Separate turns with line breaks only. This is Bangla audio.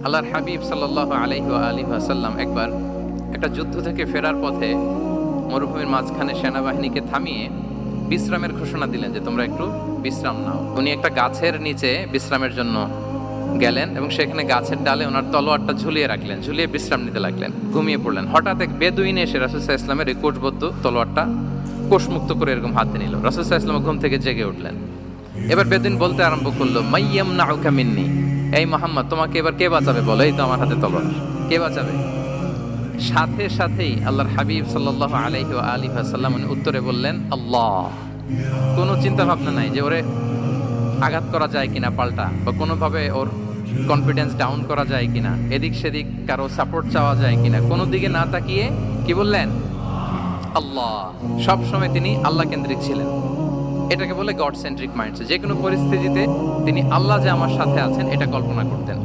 আল্লাহর হাবিব সাল্লাল্লাহু আলাইহি ওয়া আলিহি ওয়াসাল্লাম একবার একটা যুদ্ধ থেকে ফেরার পথে মরুভূমির মাঝখানে সেনাবাহিনীকে থামিয়ে বিশ্রামের ঘোষণা দিলেন যে তোমরা একটু বিশ্রাম নাও। উনি একটা গাছের নিচে বিশ্রামের জন্য গেলেন এবং সেখানে গাছের ডালে ওনার তলোয়ারটা ঝুলিয়ে রাখলেন, ঝুলিয়ে বিশ্রাম নিতে লাগলেন, ঘুমিয়ে পড়লেন। হঠাৎ এক বেদুইন এসে রাসূল সাল্লাল্লাহু আলাইহি ওয়াসাল্লামের এই কোষবদ্ধ তলোয়ারটা কোষমুক্ত করে এরকম হাতে নিল। রাসূল সাল্লাল্লাহু আলাইহি ওয়াসাল্লাম ঘুম থেকে জেগে উঠলেন। এবার বেদুইন বলতে আরম্ভ করলো, মাইয়ামনাউকা মিন্নি, এই মুহাম্মদ তোমাকে এবার কে বাঁচাবে বলো, এই তো আমার হাতে তলোয়ার, কে বাঁচাবে? সাথে সাথেই আল্লাহর হাবিব সাল্লাল্লাহু আলাইহি ওয়া আলিহি ওয়াসাল্লাম উত্তরে বললেন আল্লাহ। কোনো চিন্তা ভাবনা নাই যে ওরে আঘাত করা যায় কিনা পাল্টা, বা কোনোভাবে ওর কনফিডেন্স ডাউন করা যায় কিনা, এদিক সেদিক কারো সাপোর্ট চাওয়া যায় কিনা, কোনো দিকে না তাকিয়ে কি বললেন? আল্লাহ। সব সময় তিনি আল্লাহ কেন্দ্রিক ছিলেন। এটাকে বলে গড সেন্ট্রিক মাইন্ডসেট। যে কোনো পরিস্থিতিতে তিনি আল্লাহ যে আমার সাথে আছেন এটা কল্পনা করতেন।